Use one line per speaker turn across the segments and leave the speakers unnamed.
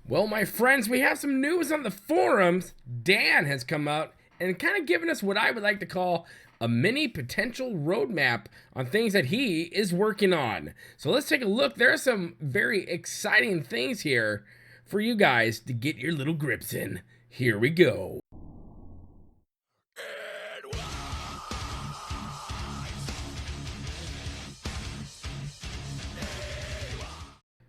Well, my friends, we have some news on the forums. Dan has come out and kind of given us what I would like to call a mini potential roadmap on things that he is working on. So let's take a look. There are some very exciting things here for you guys to get your little grips in. Here we go.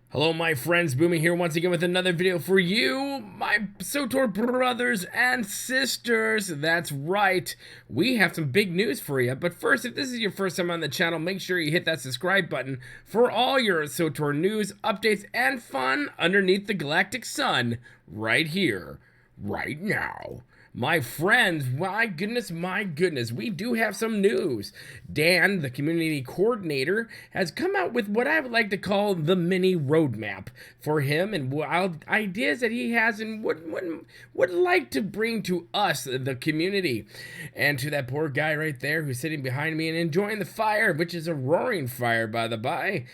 Hello, my friends. Boomy here once again with another video for you, my Swtor brothers and sisters. That's right. We have some big news for you. But first, if this is your first time on the channel, make sure you hit that subscribe button for all your Swtor news, updates, and fun underneath the galactic sun right here, right now. My friends, my goodness, we do have some news. Dan, the community coordinator, has come out with what I would like to call the mini roadmap for him and wild ideas that he has and would like to bring to us, the community. And to that poor guy right there who's sitting behind me and enjoying the fire, which is a roaring fire, by the by.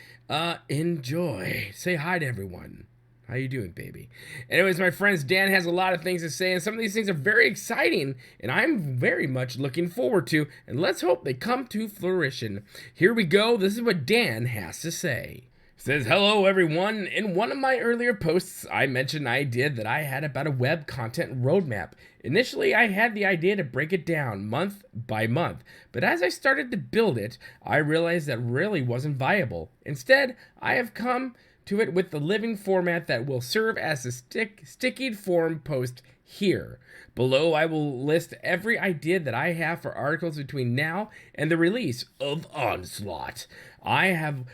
Enjoy. Say hi to everyone. How you doing, baby? Anyways, my friends, Dan has a lot of things to say, and some of these things are very exciting, and I'm very much looking forward to, and let's hope they come to fruition. Here we go. This is what Dan has to say. It says, hello, everyone. In one of my earlier posts, I mentioned an idea that I had about a web content roadmap. Initially, I had the idea to break it down month by month, but as I started to build it, I realized that really wasn't viable. Instead, I have come to it with the living format that will serve as a stickied form post here. Below, I will list every idea that I have for articles between now and the release of Onslaught. I have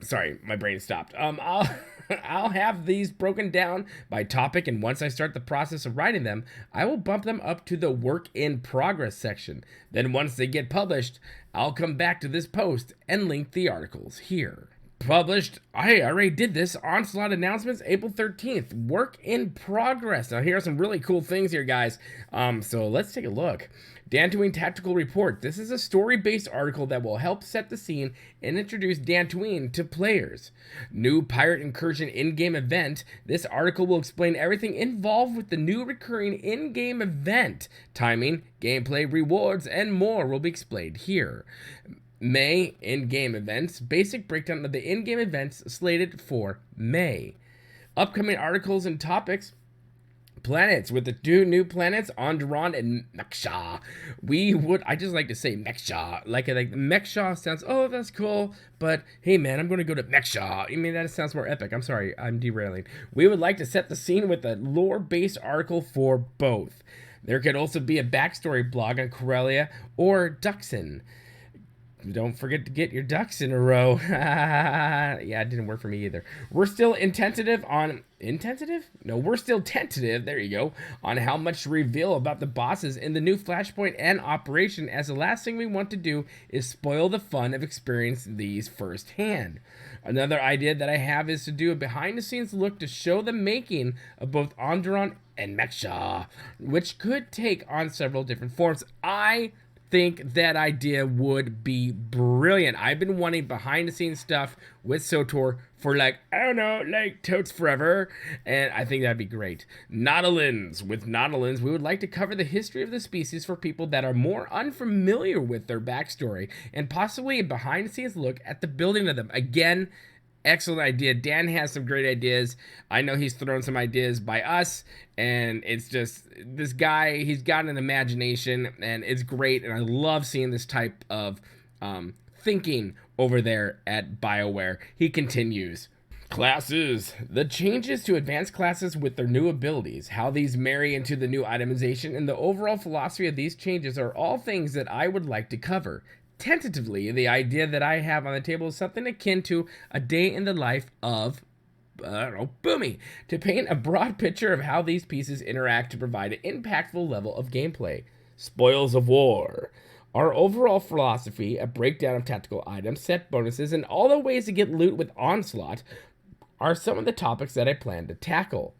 sorry, my brain stopped. I'll have these broken down by topic, and once I start the process of writing them, I will bump them up to the work in progress section. Then once they get published, I'll come back to this post and link the articles here. Published, I already did this, Onslaught announcements, April 13th, work in progress. Now here are some really cool things here, guys. So let's take a look. Dantooine Tactical Report. This is a story-based article that will help set the scene and introduce Dantooine to players. New Pirate Incursion in-game event. This article will explain everything involved with the new recurring in-game event. Timing, gameplay, rewards, and more will be explained here. May in-game events. Basic breakdown of the in-game events slated for May. Upcoming articles and topics. Planets, with the two new planets, Onderon and Meksha. I just like to say Meksha. Like Meksha sounds, oh, that's cool, but hey man, I'm going to go to Meksha. I mean, that sounds more epic. I'm sorry, I'm derailing. We would like to set the scene with a lore-based article for both. There could also be a backstory blog on Corellia or Duxon. Don't forget to get your ducks in a row. Yeah, it didn't work for me either. We're still tentative, there you go, on how much to reveal about the bosses in the new Flashpoint and Operation, as the last thing we want to do is spoil the fun of experiencing these firsthand. Another idea that I have is to do a behind-the-scenes look to show the making of both Onderon and Meksha, which could take on several different forms. I think that idea would be brilliant. I've been wanting behind the scenes stuff with Swtor for totes forever, and I think that'd be great. Nautolans. With Nautolans, we would like to cover the history of the species for people that are more unfamiliar with their backstory, and possibly a behind the scenes look at the building of them. Again, excellent idea. Dan has some great ideas. I know he's thrown some ideas by us, and it's just, this guy, he's got an imagination, and it's great, and I love seeing this type of thinking over there at Bioware. He continues. Classes. The changes to advanced classes with their new abilities, how these marry into the new itemization, and the overall philosophy of these changes are all things that I would like to cover. Tentatively, the idea that I have on the table is something akin to a day in the life of, Boomy, to paint a broad picture of how these pieces interact to provide an impactful level of gameplay. Spoils of War. Our overall philosophy, a breakdown of tactical items, set bonuses, and all the ways to get loot with Onslaught are some of the topics that I plan to tackle.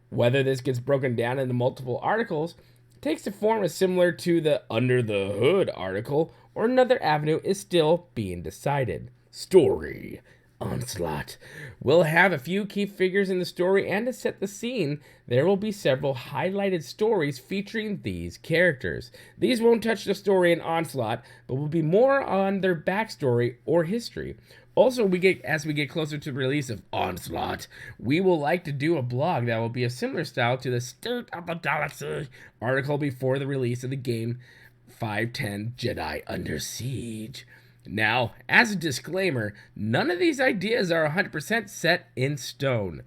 Whether this gets broken down into multiple articles, takes a form as similar to the Under the Hood article, or another avenue is still being decided. Story. Onslaught. We'll have a few key figures in the story, and to set the scene, there will be several highlighted stories featuring these characters. These won't touch the story in Onslaught, but will be more on their backstory or history. Also, as we get closer to the release of Onslaught, we will like to do a blog that will be of similar style to the State of the Galaxy article before the release of the game 510 Jedi Under Siege. Now, as a disclaimer, none of these ideas are 100% set in stone,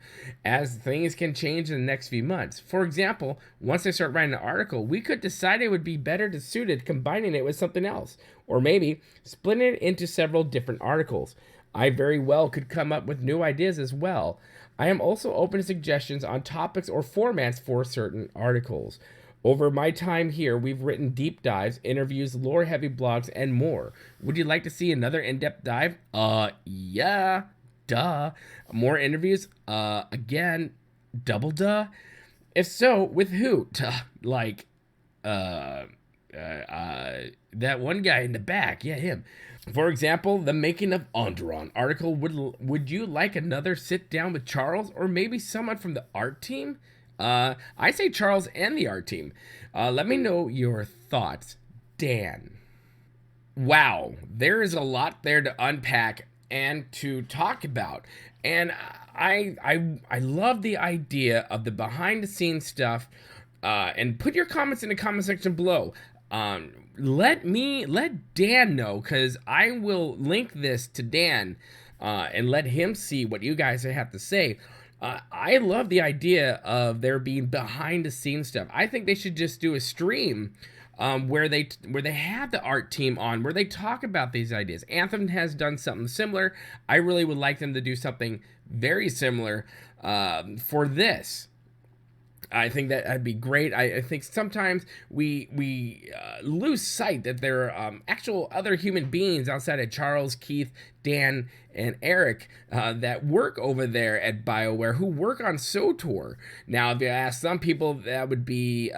as things can change in the next few months. For example, once I start writing an article, we could decide it would be better to suit it combining it with something else, or maybe splitting it into several different articles. I very well could come up with new ideas as well. I am also open to suggestions on topics or formats for certain articles. Over my time here, we've written deep dives, interviews, lore-heavy blogs, and more. Would you like to see another in-depth dive? Yeah, duh. More interviews? Again, double duh. If so, with who? Like, that one guy in the back. Yeah, him. For example, the Making of Onderon article. Would you like another sit down with Charles, or maybe someone from the art team? I say Charles and the art team. Let me know your thoughts. Dan. Wow, there is a lot there to unpack and to talk about. And I love the idea of the behind the scenes stuff. And put your comments in the comment section below. Let Dan know, because I will link this to Dan and let him see what you guys have to say. I love the idea of there being behind the scenes stuff. I think they should just do a stream where they have the art team on, where they talk about these ideas. Anthem has done something similar. I really would like them to do something very similar for this. I think that'd be great. I think sometimes we lose sight that there are actual other human beings outside of Charles, Keith, Dan, and Eric that work over there at Bioware, who work on Swtor. Now, if you ask some people, that would be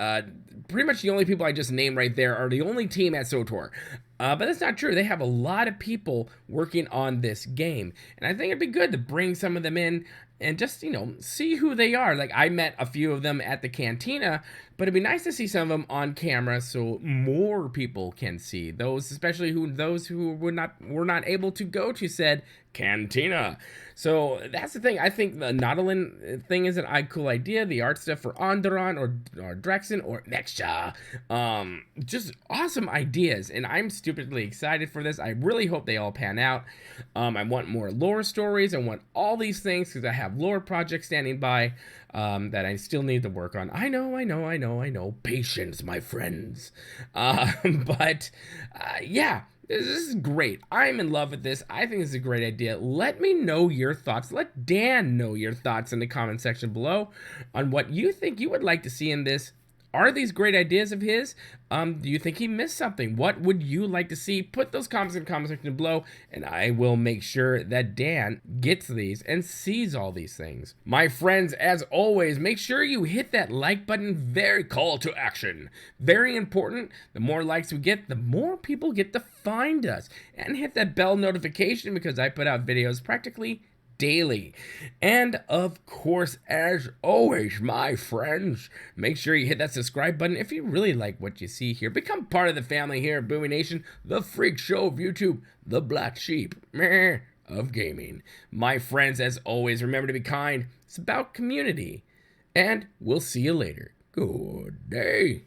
pretty much the only people I just named right there are the only team at Swtor. But that's not true. They have a lot of people working on this game. And I think it'd be good to bring some of them in and just, see who they are. Like, I met a few of them at the cantina, but it'd be nice to see some of them on camera so more people can see those, especially those who were not able to go to said cantina. So that's the thing. I think the Nautolan thing is a cool idea. The art stuff for Onderon or Drexen or Nextia. Just awesome ideas. And I'm stupidly excited for this. I really hope they all pan out. I want more lore stories. I want all these things because I have lore projects standing by that I still need to work on. I know. Patience, my friends. But yeah. This is great. I'm in love with this. I think this is a great idea. Let me know your thoughts. Let Dan know your thoughts in the comment section below on what you think you would like to see in this. Are these great ideas of his? Do you think he missed something? What would you like to see? Put those comments in the comment section below, and I will make sure that Dan gets these and sees all these things. My friends, as always, make sure you hit that like button. Very call to action. Very important. The more likes we get, the more people get to find us. And hit that bell notification because I put out videos practically daily. And of course, as always, my friends, make sure you hit that subscribe button if you really like what you see here. Become part of the family here at Boomy Nation, the freak show of YouTube, the black sheep of gaming. My friends, as always, remember to be kind. It's about community. And we'll see you later. Good day.